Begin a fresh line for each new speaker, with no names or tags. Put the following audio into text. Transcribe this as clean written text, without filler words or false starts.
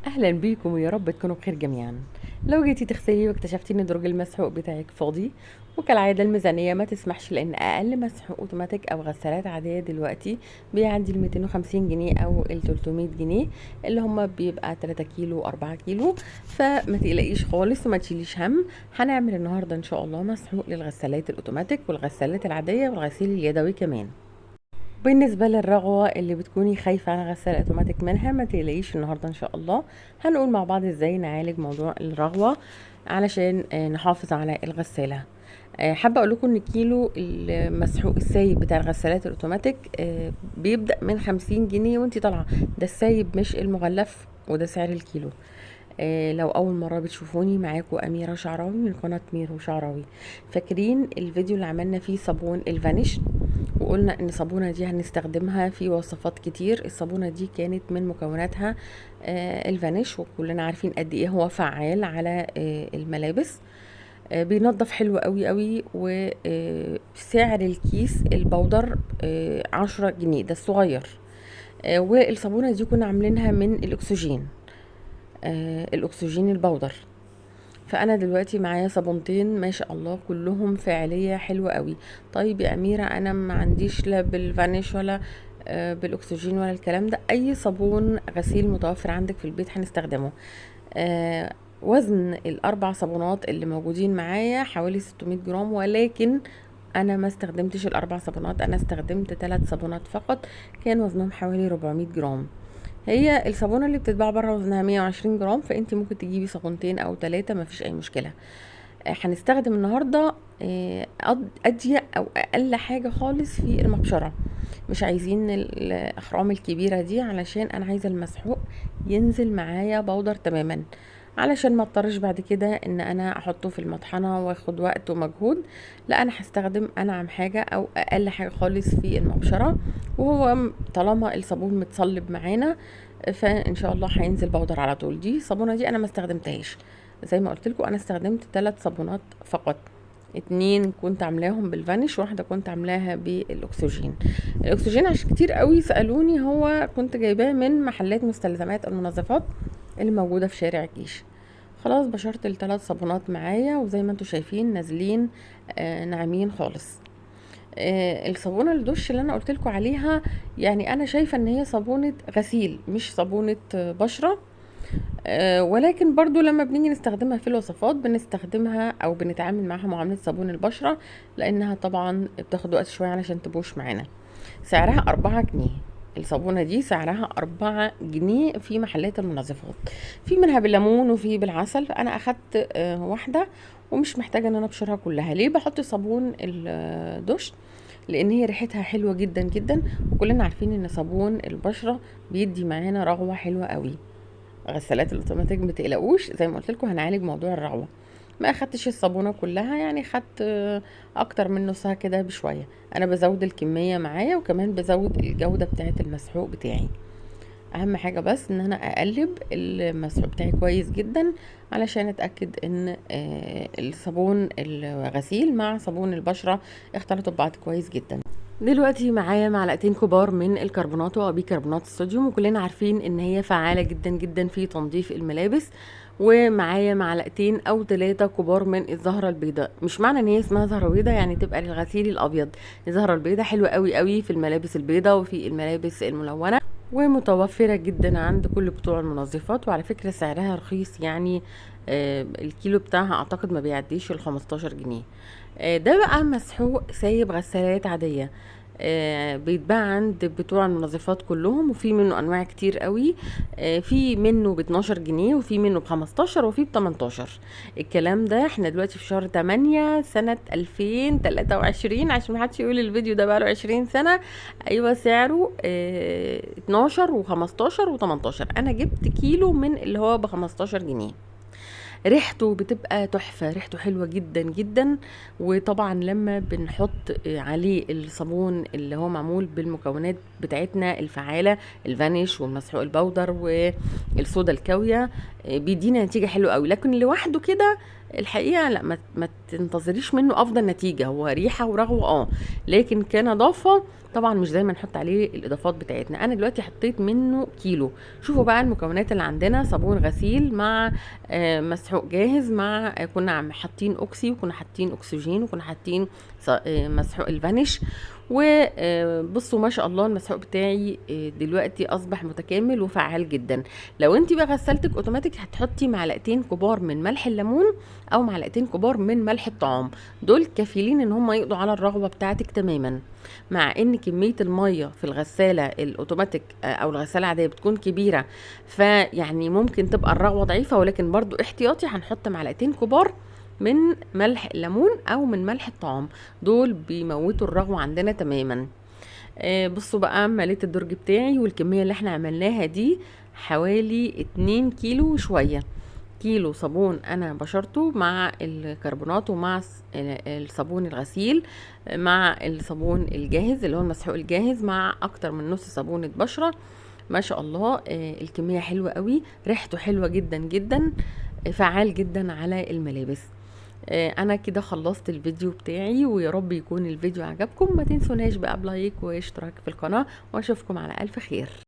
اهلا بيكم ويا رب تكونوا بخير جميعا. لو جيتي تغسلي واكتشفتي ان درج المسحوق بتاعك فاضي وكالعاده الميزانيه ما تسمحش، لان اقل مسحوق اوتوماتيك او غسالات عاديه دلوقتي بيعدي ال 250 جنيه او ال 300 جنيه، اللي هم بيبقى 3 كيلو 4 كيلو. فما تقلقيش خالص وما تشيليش هم. هنعمل النهارده ان شاء الله مسحوق للغسالات الاوتوماتيك والغسالات العاديه والغسيل اليدوي كمان. بالنسبة للرغوة اللي بتكوني خايفة على غسالة اوتوماتيك منها، ما تقلقيش، النهاردة ان شاء الله هنقول مع بعض ازاي نعالج موضوع الرغوة علشان نحافظ على الغسالة. حابة اقول لكم ان كيلو المسحوق السايب بتاع الغسالات الاوتوماتيك بيبدأ من 50 جنيه وانتي طالعة. ده السايب مش المغلف، وده سعر الكيلو. لو اول مره بتشوفوني، معاكم اميره شعراوي من قناه ميرو شعراوي. فاكرين الفيديو اللي عملنا فيه صابون الفانيش وقلنا ان الصابونه دي هنستخدمها في وصفات كتير؟ الصابونه دي كانت من مكوناتها الفانيش، وكلنا عارفين قد ايه هو فعال على الملابس. بينظف حلو قوي قوي. وسعر الكيس البودر 10 جنيه، ده الصغير. والصابونه دي كنا عاملينها من الاكسجين، الاكسجين البودر. فانا دلوقتي معايا صابونتين ما شاء الله كلهم فعاليه حلوه قوي. طيب يا اميره، انا ما عنديش لا بالفانيش ولا بالاكسجين ولا الكلام ده. اي صابون غسيل متوفر عندك في البيت هنستخدمه. آه، وزن الاربع صابونات اللي موجودين معايا حوالي 600 جرام، ولكن انا ما استخدمتش الاربع صابونات، انا استخدمت 3 صابونات فقط، كان وزنهم حوالي 400 جرام. هي الصابونه اللي بتتباع بره وزنها 120 جرام، فانت ممكن تجيبي صابونتين او 3، مفيش اي مشكله. هنستخدم النهارده اضيق او اقل حاجه خالص في المبشره. مش عايزين الاخرام الكبيره دي، علشان انا عايزه المسحوق ينزل معايا بودر تماما، علشان ما اضطرش بعد كده ان انا احطه في المطحنه واخد وقت ومجهود. لا، انا هستخدم انعم حاجه او اقل حاجه خالص في المبشره. وهو طالما الصابون متصلب معانا، فان شاء الله هينزل بودر على طول. دي الصابونه دي انا ما استخدمتهاش، زي ما قلت لكم انا استخدمت 3 صابونات فقط. 2 كنت عاملاهم بالفانيش، واحده كنت عاملاها بالاكسجين. الاكسجين عشان كتير قوي سالوني، هو كنت جايباه من محلات مستلزمات المنظفات اللي موجوده في شارع الجيش. خلاص بشرت ال3 صابونات معايا، وزي ما انتم شايفين نازلين ناعمين خالص. الصابونه الدش اللي انا قلت لكم عليها، يعني انا شايفه ان هي صابونه غسيل مش صابونه بشره. ولكن برضو لما بنيجي نستخدمها في الوصفات بنستخدمها او بنتعامل معاها معاملة صابون البشرة، لانها طبعا بتاخد وقت شوية علشان تبوش معانا. سعرها 4 جنيه. الصابونة دي سعرها 4 جنيه في محلات المنظفات. في منها بالليمون وفي بالعسل، فانا اخدت واحدة ومش محتاجة ان انا ابشرها كلها. ليه بحط صابون الدش؟ لان هي ريحتها حلوة جدا جدا، وكلنا عارفين ان صابون البشرة بيدي معانا رغوة حلوة قوي. غسالات الاوتوماتيك ما تقلقوش، زي ما قلت لكم هنعالج موضوع الرغوه. ما اخدتش الصابونه كلها، يعني خدت اكتر من نصها كده بشويه. انا بزود الكميه معايا، وكمان بزود الجوده بتاعه المسحوق بتاعي. اهم حاجه بس ان انا اقلب المسحوق بتاعي كويس جدا، علشان اتاكد ان الصابون الغسيل مع صابون البشره اختلطوا ببعض كويس جدا. دلوقتي معايا معلقتين كبار من الكربونات وبيكربونات الصوديوم، وكلنا عارفين ان هي فعالة جدا جدا في تنظيف الملابس. ومعايا معلقتين او 3 كبار من الزهرة البيضاء. مش معنى ان هي اسمها زهرة بيضاء يعني تبقى للغسيل الابيض. الزهرة البيضاء حلوة قوي قوي في الملابس البيضاء وفي الملابس الملونة، ومتوفرة جدا عند كل بتوع المنظفات. وعلى فكرة سعرها رخيص، يعني الكيلو بتاعها اعتقد ما بيعديش ال15 جنيه. ده بقى مسحوق سايب غسالات عادية، بيتباع عند بتوع المنظفات كلهم، وفي منه انواع كتير قوي. في منه ب12 جنيه، وفي منه ب15، وفي ب18. الكلام ده احنا دلوقتي في شهر 8 سنة 2023، عشان محدش يقول الفيديو ده بقاله 20 سنة. ايوه سعره 12 و15 و18. انا جبت كيلو من اللي هو ب15 جنيه. ريحته بتبقى تحفة، ريحته حلوة جدا جدا. وطبعا لما بنحط عليه الصابون اللي هو معمول بالمكونات بتاعتنا الفعالة، الفانيش والمسحوق البودر والصودا الكاوية، بيدينا نتيجة حلوة قوي. لكن لوحده كده الحقيقة لا، ما تنتظريش منه افضل نتيجة. هو ريحة ورغوة لكن كنظافة طبعا مش دايما نحط عليه الاضافات بتاعتنا. انا دلوقتي حطيت منه كيلو. شوفوا بقى المكونات اللي عندنا: صابون غسيل مع مسحوق جاهز، مع كنا حاطين اوكسي، وكنا حاطين اكسجين، وكنا حاطين مسحوق الفانيش. وبصوا ما شاء الله المسحوق بتاعي دلوقتي اصبح متكامل وفعال جدا. لو انت بقى غسلتك اوتوماتيك هتحطي معلقتين كبار من ملح الليمون او معلقتين كبار من ملح الطعام، دول كفيلين ان هم يقضوا على الرغوه بتاعتك تماما. مع ان كميه الميه في الغساله الاوتوماتيك او الغساله العاديه بتكون كبيره، فيعني ممكن تبقى الرغوه ضعيفه، ولكن برضو احتياطي هنحط معلقتين كبار من ملح الليمون او من ملح الطعام، دول بيموتوا الرغوه عندنا تماما. بصوا بقى مليت الدرج بتاعي، والكميه اللي احنا عملناها دي حوالي 2 كيلو شويه. كيلو صابون انا بشرته مع الكربونات ومع الصابون الغسيل مع الصابون الجاهز اللي هو المسحوق الجاهز مع اكتر من نص صابونة بشرة. ما شاء الله الكمية حلوة قوي، ريحته حلوة جدا جدا، فعال جدا على الملابس. انا كده خلصت الفيديو بتاعي، ويا رب يكون الفيديو عجبكم. ما تنسوناش بقى بلايك واشتراك في القناة، واشوفكم على الف خير.